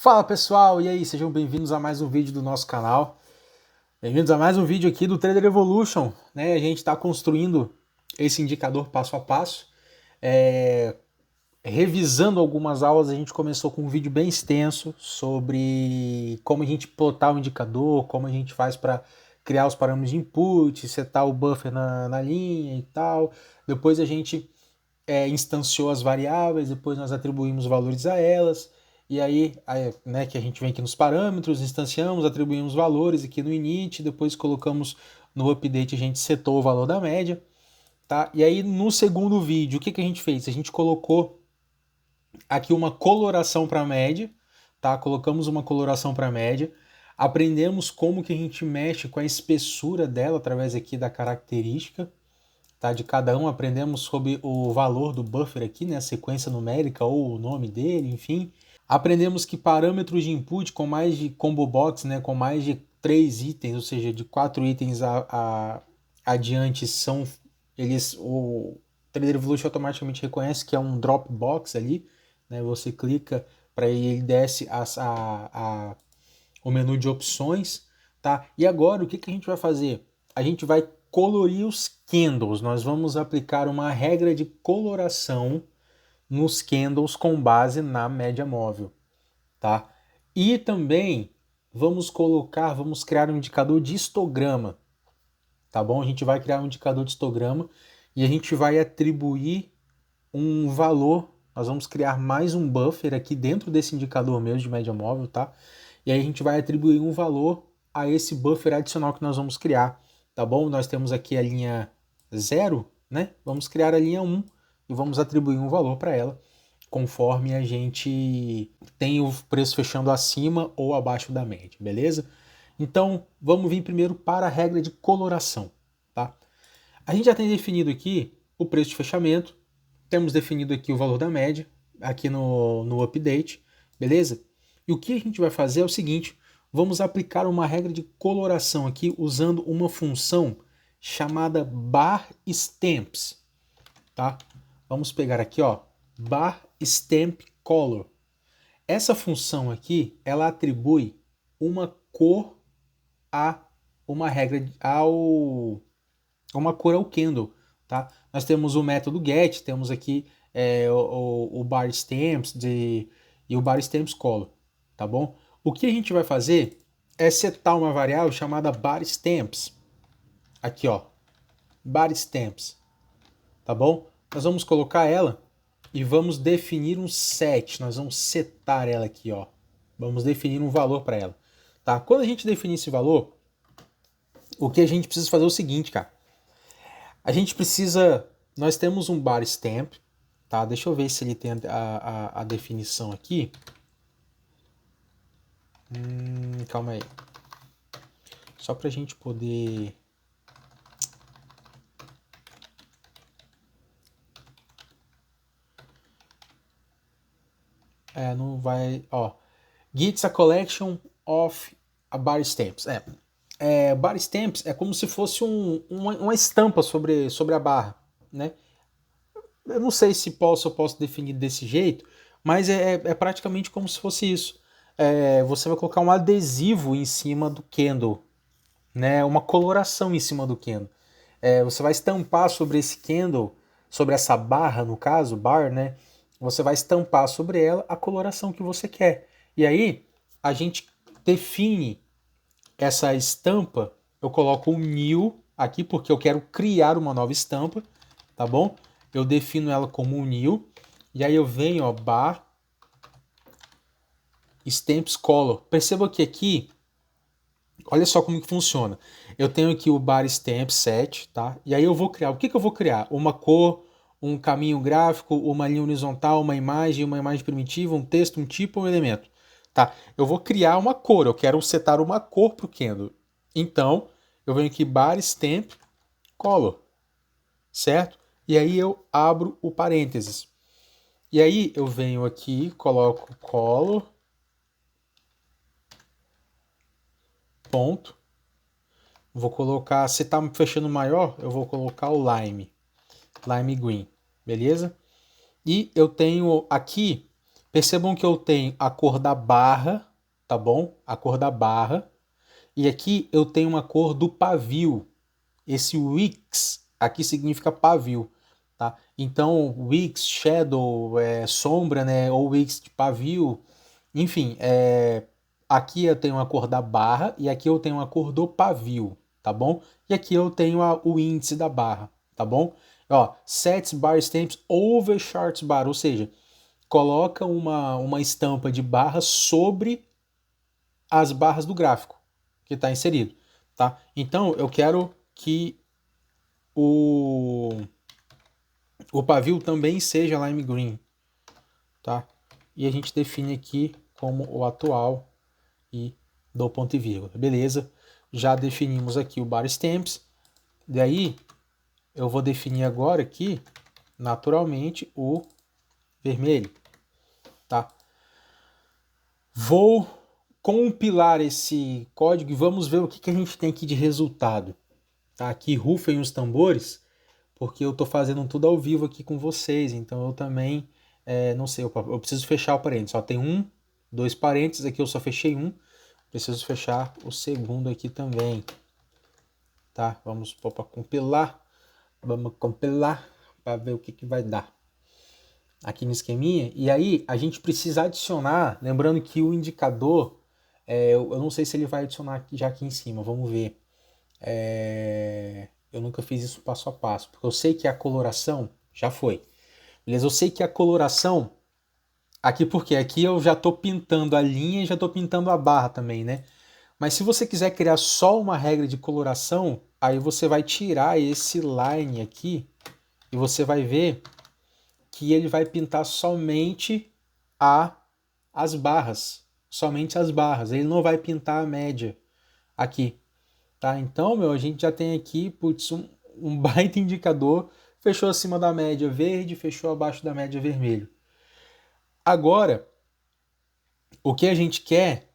Fala pessoal, e aí, sejam bem-vindos a mais um vídeo do nosso canal. Bem-vindos a mais um vídeo aqui do Trader Evolution, né? A gente está construindo esse indicador passo a passo. Revisando algumas aulas, a gente começou com um vídeo bem extenso sobre como a gente plotar o indicador, como a gente faz para criar os parâmetros de input, setar o buffer na linha e tal. Depois a gente instanciou as variáveis, depois nós atribuímos valores a elas, e aí, né, que a gente vem aqui nos parâmetros, instanciamos, atribuímos valores aqui no init, depois colocamos no update, a gente setou o valor da média, tá? E aí no segundo vídeo, o que a gente fez? A gente colocou aqui uma coloração para a média, tá? Colocamos uma coloração para a média, aprendemos como que a gente mexe com a espessura dela através aqui da característica, tá, de cada um. Aprendemos sobre o valor do buffer aqui, né, a sequência numérica ou o nome dele, enfim. Aprendemos que parâmetros de input com mais de combo box, né, com mais de 3 itens, ou seja, de 4 itens adiante, são eles, o Trader Evolution automaticamente reconhece que é um drop box ali, né, você clica para ele desce o menu de opções, tá? E agora o que a gente vai fazer? A gente vai colorir os candles. Nós vamos aplicar uma regra de coloração nos candles com base na média móvel, tá? E também vamos criar um indicador de histograma, tá bom? A gente vai criar um indicador de histograma e a gente vai atribuir um valor. Nós vamos criar mais um buffer aqui dentro desse indicador mesmo de média móvel, tá? E aí a gente vai atribuir um valor a esse buffer adicional que nós vamos criar, tá bom? Nós temos aqui a linha 0, né? Vamos criar a linha 1 e vamos atribuir um valor para ela, conforme a gente tem o preço fechando acima ou abaixo da média, beleza? Então, vamos vir primeiro para a regra de coloração, tá? A gente já tem definido aqui o preço de fechamento, temos definido aqui o valor da média, aqui no update, beleza? E o que a gente vai fazer é o seguinte, vamos aplicar uma regra de coloração aqui usando uma função chamada bar stamps, tá? Vamos pegar aqui, ó, bar stamp color. Essa função aqui, ela atribui uma cor a uma regra uma cor ao candle, tá? Nós temos o método get, temos aqui o bar stamps e o bar stamps color, tá bom? O que a gente vai fazer é setar uma variável chamada bar stamps, aqui ó, bar stamps, tá bom? Nós vamos colocar ela e vamos definir um set, nós vamos setar ela aqui, ó, vamos definir um valor para ela, tá? Quando a gente definir esse valor, o que a gente precisa fazer é o seguinte, cara. A gente precisa, nós temos um bar stamp, tá? Deixa eu ver se ele tem a definição aqui. Calma aí. Só pra gente poder... não vai... Ó, Git's a collection of bar stamps. Bar stamps é como se fosse uma estampa sobre a barra, né? Eu não sei se eu posso definir desse jeito, mas é praticamente como se fosse isso. Você vai colocar um adesivo em cima do candle, né? Uma coloração em cima do candle. Você vai estampar sobre esse candle, sobre essa barra, no caso, bar, né? Você vai estampar sobre ela a coloração que você quer. E aí, a gente define essa estampa, eu coloco um new aqui, porque eu quero criar uma nova estampa, tá bom? Eu defino ela como um new, e aí eu venho, ó, bar stamps color. Perceba que aqui, olha só como que funciona. Eu tenho aqui o bar stamp set, tá? E aí eu vou criar, o que eu vou criar? Uma cor, um caminho gráfico, uma linha horizontal, uma imagem primitiva, um texto, um tipo, um elemento. Tá? Eu vou criar uma cor, eu quero setar uma cor para o candle. Então, eu venho aqui bar stamp color, certo? E aí eu abro o parênteses. E aí eu venho aqui, coloco color, ponto. Vou colocar, se tá fechando maior, eu vou colocar o lime green, beleza? E eu tenho aqui Percebam que eu tenho a cor da barra, tá bom? A cor da barra. E aqui eu tenho uma cor do pavio. Esse Wix aqui significa pavio, tá? Então, Wix, Shadow, sombra, né? Ou Wix de pavio, enfim, aqui eu tenho a cor da barra e aqui eu tenho a cor do pavio, tá bom? E aqui eu tenho o índice da barra, tá bom? Ó, sets bar stamps over charts bar, ou seja, coloca uma estampa de barra sobre as barras do gráfico que está inserido, tá? Então eu quero que o, o pavio também seja lime green, tá? E a gente define aqui como o atual e do ponto e vírgula, beleza? Já definimos aqui o bar stamps, daí eu vou definir agora aqui, naturalmente, o vermelho, tá? Vou compilar esse código e vamos ver o que a gente tem aqui de resultado. Tá? Aqui rufem os tambores, porque eu estou fazendo tudo ao vivo aqui com vocês, então eu também, não sei, eu preciso fechar o parênteses. Só tem dois parênteses, aqui eu só fechei um, preciso fechar o segundo aqui também. Tá? Vamos para compilar, para ver o que vai dar aqui no esqueminha. E aí a gente precisa adicionar, lembrando que o indicador, eu não sei se ele vai adicionar já aqui em cima, vamos ver. Eu nunca fiz isso passo a passo, porque eu sei que a coloração já foi. Beleza? Eu sei que a coloração, aqui porque aqui eu já estou pintando a linha e já estou pintando a barra também, né? Mas se você quiser criar só uma regra de coloração, aí você vai tirar esse line aqui e você vai ver que ele vai pintar somente as barras. Somente as barras. Ele não vai pintar a média aqui. Tá? Então, a gente já tem aqui putz, um baita indicador. Fechou acima da média verde, fechou abaixo da média vermelho. Agora, o que a gente quer,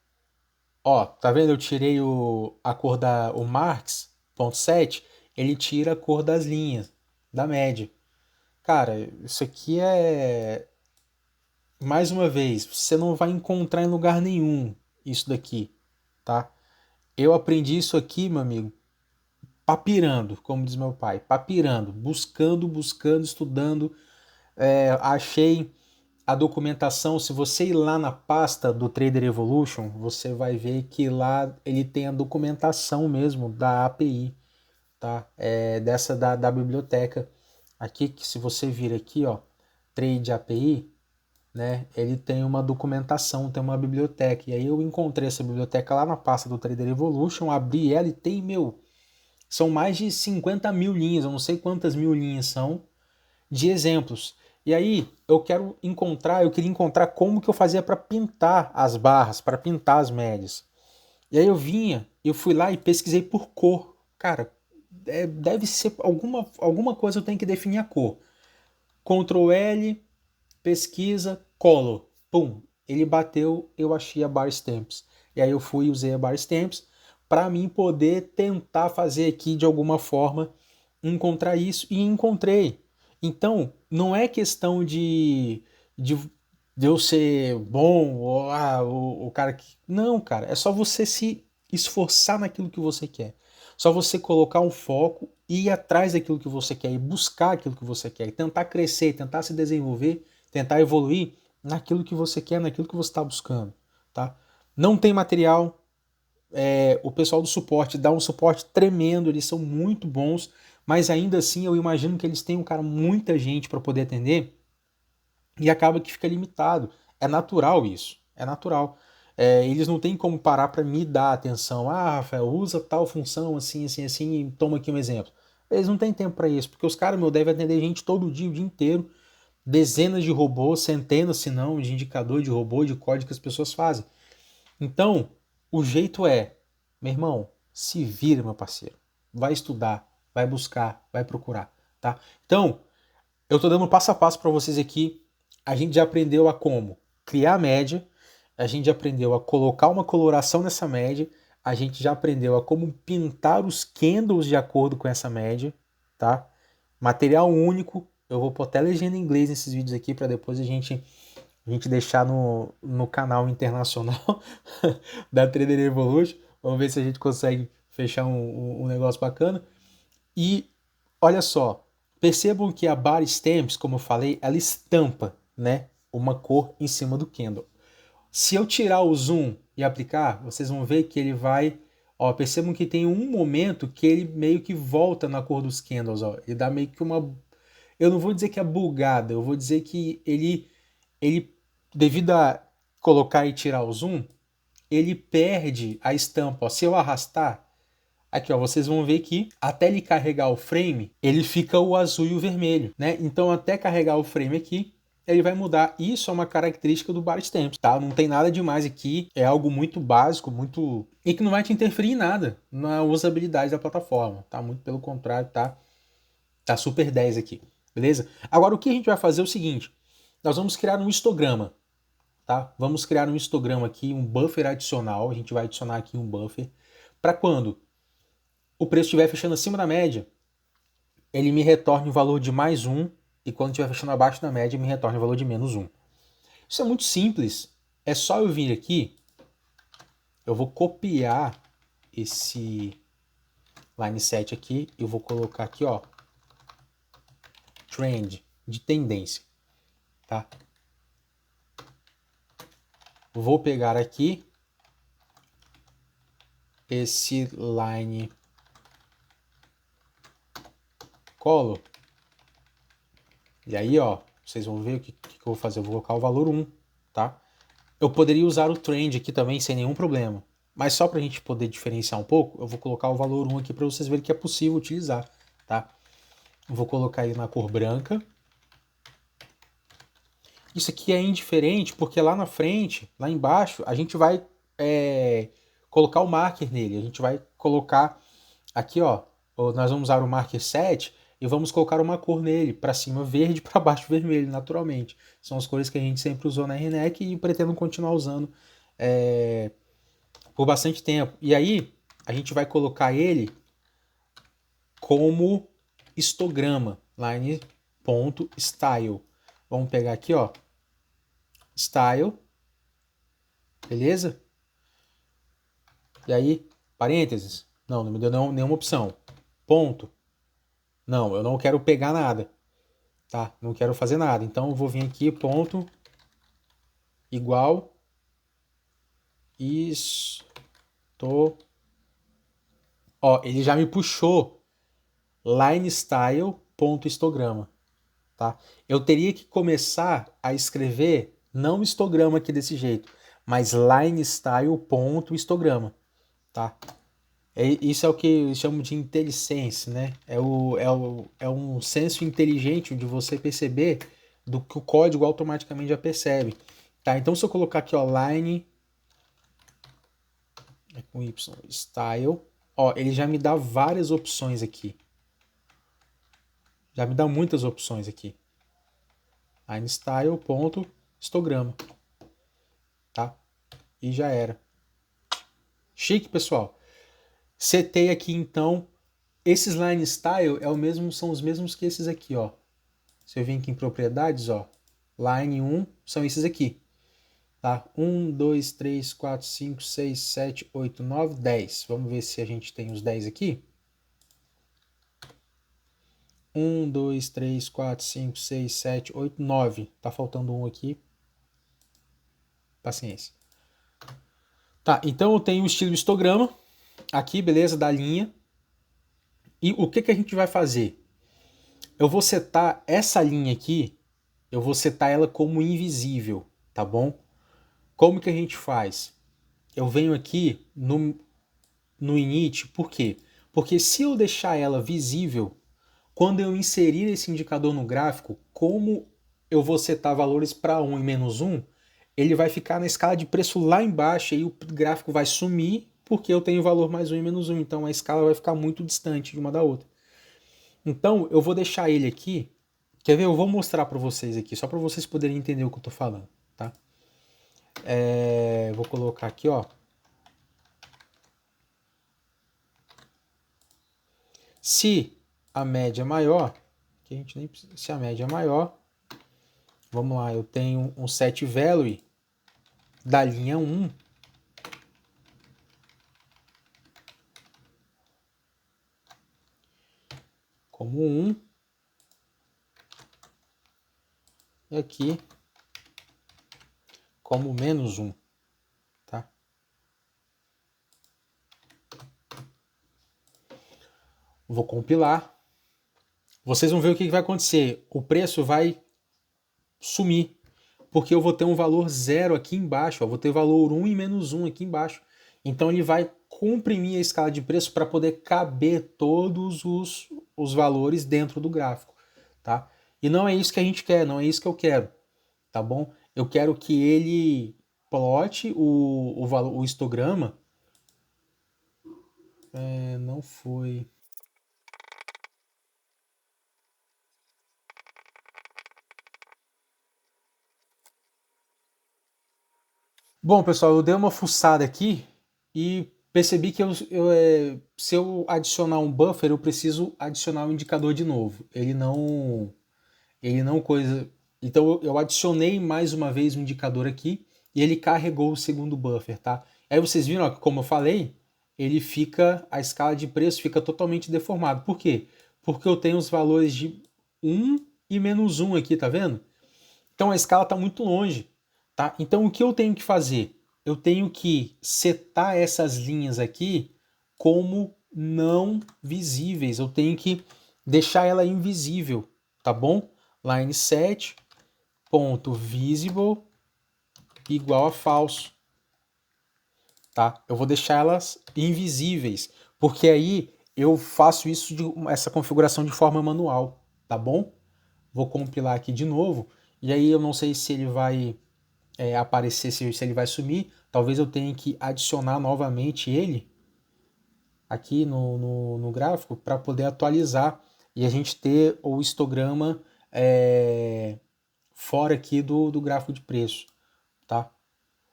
ó, tá vendo? Eu tirei a cor o Marks.7, ele tira a cor das linhas, da média. Cara, isso aqui mais uma vez, você não vai encontrar em lugar nenhum isso daqui, tá? Eu aprendi isso aqui, meu amigo, papirando, como diz meu pai, papirando, buscando, estudando. Achei a documentação. Se você ir lá na pasta do Trader Evolution, você vai ver que lá ele tem a documentação mesmo da API, tá? Dessa da biblioteca. Aqui, que se você vir aqui, ó, Trade API, né? Ele tem uma documentação, tem uma biblioteca. E aí eu encontrei essa biblioteca lá na pasta do Trader Evolution, abri ela e tem, são mais de 50 mil linhas, eu não sei quantas mil linhas são, de exemplos. E aí eu queria encontrar como que eu fazia para pintar as barras, para pintar as médias. E aí eu fui lá e pesquisei por cor. Cara, deve ser alguma coisa, eu tenho que definir a cor. Ctrl L, pesquisa, color. Pum, ele bateu, eu achei a bar stamps. E aí eu fui e usei a bar stamps para mim poder tentar fazer aqui de alguma forma encontrar isso, e encontrei. Então, não é questão de, de eu ser bom ou o cara que. Não, cara, é só você se esforçar naquilo que você quer. Só você colocar um foco e ir atrás daquilo que você quer, e buscar aquilo que você quer, e tentar crescer, tentar se desenvolver, tentar evoluir naquilo que você quer, naquilo que você está buscando, tá? Não tem material, o pessoal do suporte dá um suporte tremendo, eles são muito bons, mas ainda assim eu imagino que eles tenham, cara, muita gente para poder atender e acaba que fica limitado. É natural isso, é natural. Eles não têm como parar para me dar atenção. Ah, Rafael, usa tal função assim, assim, assim, e toma aqui um exemplo. Eles não têm tempo para isso, porque os caras, devem atender gente todo dia, o dia inteiro, dezenas de robôs, centenas, se não, de indicador de robô, de código que as pessoas fazem. Então, o jeito meu irmão, se vira, meu parceiro. Vai estudar, vai buscar, vai procurar, tá? Então, eu tô dando passo a passo para vocês aqui. A gente já aprendeu a como criar a média, a gente já aprendeu a colocar uma coloração nessa média, a gente já aprendeu a como pintar os candles de acordo com essa média, tá? Material único. Eu vou botar legenda em inglês nesses vídeos aqui para depois a gente A gente deixar no canal internacional da Trader Evolution. Vamos ver se a gente consegue fechar um negócio bacana. E olha só, percebam que a Bar Stamps, como eu falei, ela estampa, né, uma cor em cima do candle. Se eu tirar o zoom e aplicar, vocês vão ver que ele vai... Ó, percebam que tem um momento que ele meio que volta na cor dos candles. Ó. Ele dá meio que uma... Eu não vou dizer que é bugada, eu vou dizer que ele devido a colocar e tirar o zoom, ele perde a estampa. Ó. Se eu arrastar, aqui ó, vocês vão ver que até ele carregar o frame, ele fica o azul e o vermelho, né? Então até carregar o frame aqui, ele vai mudar. Isso é uma característica do Bar Stamps, tá? Não tem nada demais aqui, é algo muito básico, muito... e que não vai te interferir em nada na usabilidade da plataforma, tá? Muito pelo contrário, tá super 10 aqui, beleza? Agora o que a gente vai fazer é o seguinte, nós vamos criar um histograma, tá? Vamos criar um histograma aqui, um buffer adicional, a gente vai adicionar aqui um buffer, para quando o preço estiver fechando acima da média, ele me retorne o valor de mais 1, e quando estiver fechando abaixo da média, me retorne o valor de menos 1. Isso é muito simples, é só eu vir aqui, eu vou copiar esse line set aqui, e eu vou colocar aqui, ó, trend, de tendência, tá? Vou pegar aqui esse line color, e aí, ó, vocês vão ver o que eu vou fazer. Eu vou colocar o valor 1, tá? Eu poderia usar o trend aqui também sem nenhum problema. Mas só para a gente poder diferenciar um pouco, eu vou colocar o valor 1 aqui para vocês verem que é possível utilizar, tá? Eu vou colocar ele na cor branca. Isso aqui é indiferente porque lá na frente, lá embaixo, a gente vai colocar o marker nele. A gente vai colocar aqui, ó, nós vamos usar o marker 7 e vamos colocar uma cor nele, para cima verde, para baixo vermelho, naturalmente. São as cores que a gente sempre usou na RNEC e pretendo continuar usando por bastante tempo. E aí, a gente vai colocar ele como histograma, line.style. Vamos pegar aqui, ó, style, beleza? E aí, parênteses, não me deu nenhuma opção. Ponto, não, eu não quero pegar nada, tá? Não quero fazer nada, então eu vou vir aqui, ponto, igual, ó, ele já me puxou linestyle.histograma, tá? Eu teria que começar a escrever não histograma aqui desse jeito, mas linestyle.histograma, tá? Isso é o que eu chamo de IntelliSense, né? É um senso inteligente de você perceber do que o código automaticamente já percebe, tá? Então se eu colocar aqui, ó, line com Y, style, ó, ele já me dá várias opções aqui. Já me dá muitas opções aqui. linestyle.histograma, tá? E já era. Chique, pessoal. Setei aqui então, esses line style são os mesmos que esses aqui, ó. Se eu vim aqui em propriedades, ó, line 1 são esses aqui, tá? 1, 2, 3, 4, 5, 6, 7, 8, 9, 10. Vamos ver se a gente tem os 10 aqui. 1, 2, 3, 4, 5, 6, 7, 8, 9. Tá faltando um aqui. Paciência. Tá, então eu tenho o estilo histograma aqui, beleza, da linha. E o que a gente vai fazer? Eu vou setar essa linha aqui, eu vou setar ela como invisível, tá bom? Como que a gente faz? Eu venho aqui no init, por quê? Porque se eu deixar ela visível, quando eu inserir esse indicador no gráfico, como eu vou setar valores para 1 e menos 1, ele vai ficar na escala de preço lá embaixo e o gráfico vai sumir porque eu tenho valor mais 1 e menos 1, então a escala vai ficar muito distante de uma da outra. Então eu vou deixar ele aqui, quer ver? Eu vou mostrar para vocês aqui, só para vocês poderem entender o que eu estou falando, tá? Vou colocar aqui, ó. Se a média é maior, que a gente nem precisa, se a média é maior, Vamos lá, eu tenho um set value da linha 1 como 1 e aqui como menos 1, tá? Vou compilar. Vocês vão ver o que vai acontecer. O preço vai sumir, porque eu vou ter um valor 0 aqui embaixo, ó, vou ter valor 1 e menos 1 aqui embaixo. Então ele vai comprimir a escala de preço para poder caber todos os valores dentro do gráfico, tá? E não é isso que a gente quer, não é isso que eu quero, tá bom? Eu quero que ele plote o histograma. Não foi... Bom, pessoal, eu dei uma fuçada aqui e percebi que se eu adicionar um buffer, eu preciso adicionar o indicador de novo. Ele não coisa... Então eu adicionei mais uma vez o indicador aqui e ele carregou o segundo buffer, tá? Aí vocês viram, ó, que como eu falei, a escala de preço fica totalmente deformada. Por quê? Porque eu tenho os valores de 1 e menos 1 aqui, tá vendo? Então a escala está muito longe, tá? Então o que eu tenho que fazer? Eu tenho que setar essas linhas aqui como não visíveis. Eu tenho que deixar ela invisível, tá bom? Line set ponto visible igual a falso, tá? Eu vou deixar elas invisíveis, porque aí eu faço essa configuração de forma manual, tá bom? Vou compilar aqui de novo, e aí eu não sei se ele vai aparecer, se ele vai sumir. Talvez eu tenha que adicionar novamente ele aqui no gráfico para poder atualizar e a gente ter o histograma fora aqui do gráfico de preço, tá?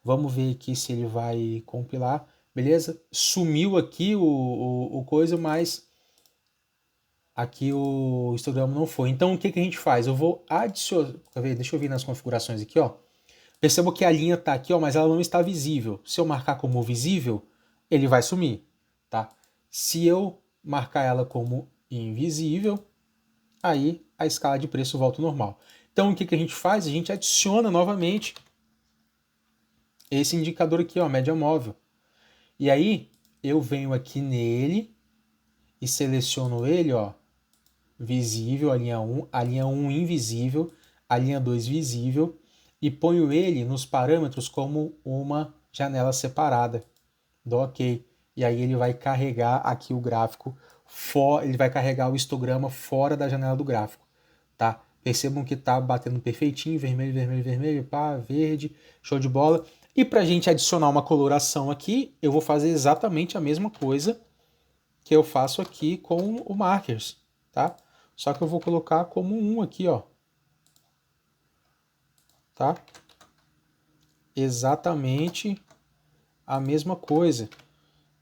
Vamos ver aqui se ele vai compilar, beleza? Sumiu aqui o coisa, mas aqui o histograma não foi. Então o que a gente faz? Eu vou adicionar, deixa eu vir nas configurações aqui, ó. Perceba que a linha está aqui, ó, mas ela não está visível. Se eu marcar como visível, ele vai sumir, tá? Se eu marcar ela como invisível, aí a escala de preço volta ao normal. Então o que a gente faz? A gente adiciona novamente esse indicador aqui, ó, média móvel. E aí eu venho aqui nele e seleciono ele, ó, visível, a linha 1 invisível, a linha 2 visível, e ponho ele nos parâmetros como uma janela separada. Dou OK. E aí ele vai carregar aqui o gráfico, ele vai carregar o histograma fora da janela do gráfico, tá? Percebam que tá batendo perfeitinho, vermelho, vermelho, vermelho, pá, verde, show de bola. E para a gente adicionar uma coloração aqui, eu vou fazer exatamente a mesma coisa que eu faço aqui com o Markers, tá? Só que eu vou colocar como 1 aqui, ó. Tá? Exatamente a mesma coisa.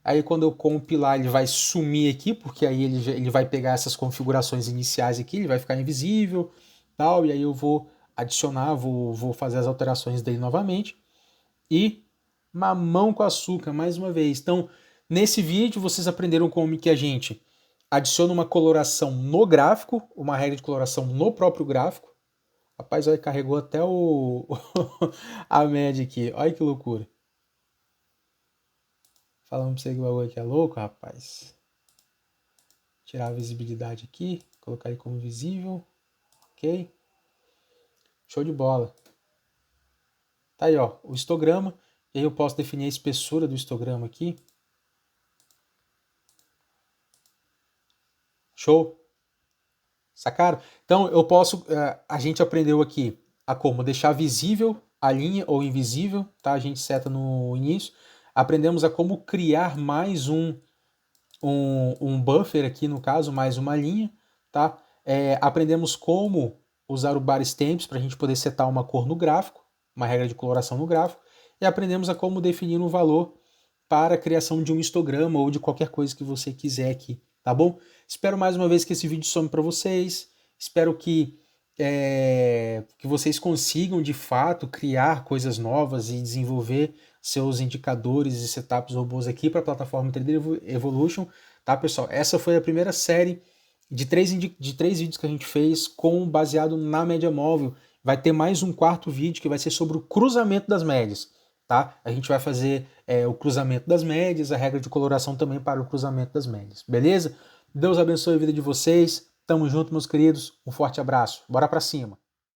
Aí quando eu compilar ele vai sumir aqui, porque aí ele vai pegar essas configurações iniciais aqui, ele vai ficar invisível, tal, e aí eu vou adicionar, vou fazer as alterações dele novamente. E mamão com açúcar, mais uma vez. Então, nesse vídeo vocês aprenderam como que a gente adiciona uma coloração no gráfico, uma regra de coloração no próprio gráfico. Rapaz, olha, carregou até a média aqui. Olha que loucura. Falando pra você que o bagulho aqui é louco, rapaz. Tirar a visibilidade aqui, colocar ele como visível. Ok. Show de bola. Tá aí, ó, o histograma. E aí eu posso definir a espessura do histograma aqui. Show? Sacaram? Então eu posso, a gente aprendeu aqui a como deixar visível a linha ou invisível, tá? A gente seta no início. Aprendemos a como criar mais um buffer aqui, no caso, mais uma linha, tá? Aprendemos como usar o bar stamps para a gente poder setar uma cor no gráfico, uma regra de coloração no gráfico, e aprendemos a como definir um valor para a criação de um histograma ou de qualquer coisa que você quiser aqui, tá bom? Espero mais uma vez que esse vídeo some para vocês, espero que que vocês consigam de fato criar coisas novas e desenvolver seus indicadores e setups robôs aqui para a plataforma 3D Evolution, tá, pessoal? Essa foi a primeira série de três vídeos que a gente fez baseado na média móvel. Vai ter mais um quarto vídeo que vai ser sobre o cruzamento das médias, tá? A gente vai fazer o cruzamento das médias, a regra de coloração também para o cruzamento das médias, beleza? Deus abençoe a vida de vocês. Tamo junto, meus queridos. Um forte abraço. Bora pra cima.